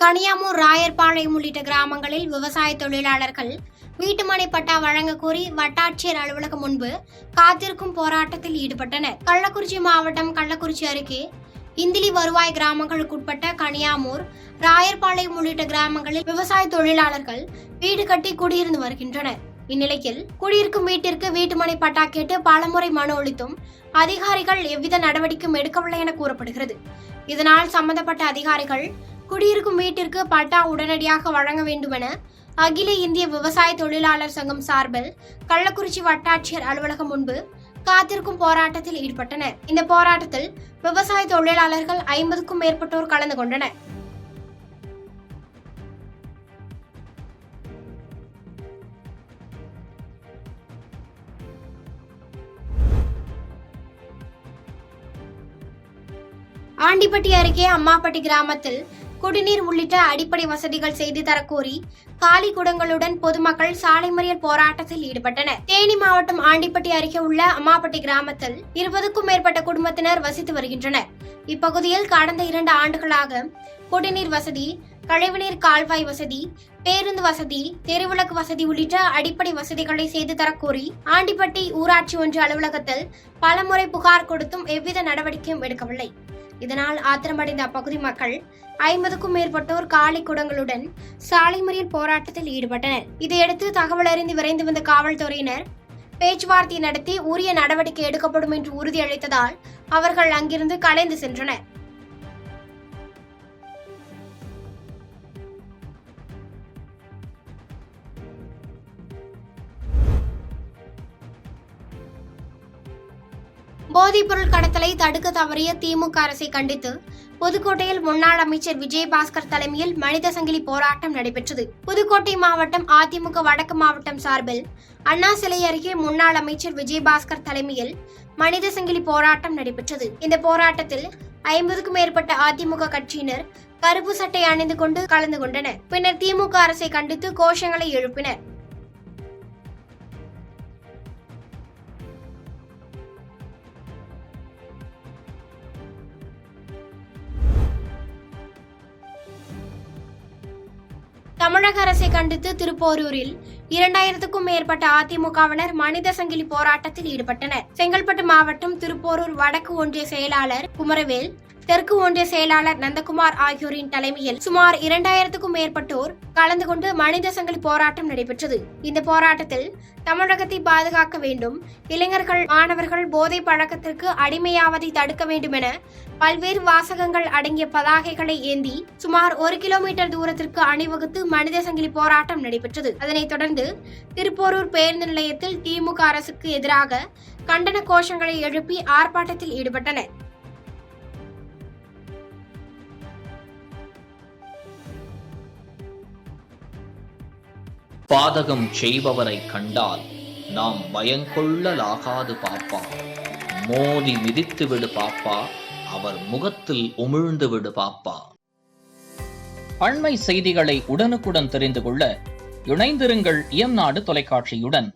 கனியாமூர், ராயர்பாளையம் உள்ளிட்ட கிராமங்களில் விவசாய தொழிலாளர்கள் வீட்டுமனை பட்டா வழங்க கோரி வட்டாட்சியர் அலுவலகம் முன்பு காத்திருக்கும் போராட்டத்தில் ஈடுபட்டனர். கள்ளக்குறிச்சி மாவட்டம் கள்ளக்குறிச்சி அருகே இந்திலி வருவாய் கிராமங்களுக்குட்பட்ட கனியாமூர், ராயர்பாளையம் உள்ளிட்ட கிராமங்களில் விவசாய தொழிலாளர்கள் வீடு கட்டி குடியிருந்து வருகின்றனர். இந்நிலையில் குடியிருக்கும் வீட்டிற்கு வீட்டுமனை பட்டா கேட்டு பலமுறை மனு அளித்தும் அதிகாரிகள் எவ்வித நடவடிக்கையும் எடுக்கவில்லை என கூறப்படுகிறது. இதனால் சம்பந்தப்பட்ட அதிகாரிகள் குடியிருக்கும் வீட்டிற்கு பட்டா உடனடியாக வழங்க வேண்டும் என அகில இந்திய விவசாய தொழிலாளர் சங்கம் சார்பில் கள்ளக்குறிச்சி வட்டாட்சியர் அலுவலகம் முன்பு காத்திருக்கும் போராட்டத்தில் ஈடுபட்டனர். இந்த போராட்டத்தில் விவசாய தொழிலாளர்கள் 50க்கும் மேற்பட்டோர் கலந்து கொண்டனர். ஆண்டிப்பட்டி அருகே அம்மாப்பட்டி கிராமத்தில் குடிநீர் உள்ளிட்ட அடிப்படை வசதிகள் செய்து தரக்கோரி காலி குடங்களுடன் பொதுமக்கள் சாலை மறியல் போராட்டத்தில் ஈடுபட்டனர். தேனி மாவட்டம் ஆண்டிப்பட்டி அருகே உள்ள அம்மாப்பட்டி கிராமத்தில் 20க்கும் மேற்பட்ட குடும்பத்தினர் வசித்து வருகின்றனர். இப்பகுதியில் கடந்த 2 ஆண்டுகளாக குடிநீர் வசதி, கழிவுநீர் கால்வாய் வசதி, பேருந்து வசதி, தெருவிளக்கு வசதி உள்ளிட்ட அடிப்படை வசதிகளை செய்து தரக்கோரி ஆண்டிப்பட்டி ஊராட்சி ஒன்றிய அலுவலகத்தில் பலமுறை புகார் கொடுத்தும் எவ்வித நடவடிக்கையும் எடுக்கவில்லை. இதனால் ஆத்திரமடைந்த அப்பகுதி மக்கள் 50க்கும் மேற்பட்டோர் காலி குடங்களுடன் சாலை மறியல் போராட்டத்தில் ஈடுபட்டனர். இதையடுத்து தகவல் அறிந்து விரைந்து வந்த காவல்துறையினர் பேச்சுவார்த்தை நடத்தி உரிய நடவடிக்கை எடுக்கப்படும் என்று உறுதியளித்ததால் அவர்கள் அங்கிருந்து கலைந்து சென்றனர். போதைப்பொருள் கடத்தலை தடுக்க தவறிய திமுக அரசை கண்டித்து புதுக்கோட்டையில் முன்னாள் அமைச்சர் விஜயபாஸ்கர் தலைமையில் மனித சங்கிலி போராட்டம் நடைபெற்றது. புதுக்கோட்டை மாவட்டம் அதிமுக வடக்கு மாவட்டம் சார்பில் அண்ணா சிலை அருகே முன்னாள் அமைச்சர் விஜயபாஸ்கர் தலைமையில் மனித சங்கிலி போராட்டம் நடைபெற்றது. இந்த போராட்டத்தில் 50க்கும் மேற்பட்ட அதிமுக கட்சியினர் கருப்பு சட்டை அணிந்து கொண்டு கலந்து கொண்டனர். பின்னர் திமுக அரசை கண்டித்து கோஷங்களை எழுப்பினர். தமிழக அரசை கண்டித்து திருப்போரூரில் 2000க்கும் மேற்பட்ட அதிமுகவினர் மனித சங்கிலி போராட்டத்தில் ஈடுபட்டனர். செங்கல்பட்டு மாவட்டம் திருப்போரூர் வடக்கு ஒன்றிய செயலாளர் குமரவேல், தெற்கு ஒன்றிய செயலாளர் நந்தகுமார் ஆகியோரின் தலைமையில் சுமார் 2000க்கும் மேற்பட்டோர் கலந்து கொண்டு மனித சங்கிலி போராட்டம் நடைபெற்றது. இந்த போராட்டத்தில் தமிழகத்தை பாதுகாக்க வேண்டும், இளைஞர்கள், மாணவர்கள் போதை பழக்கத்திற்கு அடிமையாவதை தடுக்க வேண்டும் என பல்வேறு வாசகங்கள் அடங்கிய பதாகைகளை ஏந்தி சுமார் 1 கிலோமீட்டர் தூரத்திற்கு அணிவகுத்து மனித சங்கிலி போராட்டம் நடைபெற்றது. அதனைத் தொடர்ந்து திருப்போரூர் பேருந்து நிலையத்தில் திமுக அரசுக்கு எதிராக கண்டன கோஷங்களை எழுப்பி ஆர்ப்பாட்டத்தில் ஈடுபட்டனர். பாதகம் செய்பவரை கண்டால் நாம் பயங்கொள்ளலாகாது பாப்பா, மோதி மிதித்து விடு பாப்பா, அவர் முகத்தில் உமிழ்ந்து விடு பாப்பா. அண்மை செய்திகளை உடனுக்குடன் தெரிந்து கொள்ள இணைந்திருங்கள் இயம்நாடு தொலைக்காட்சியுடன்.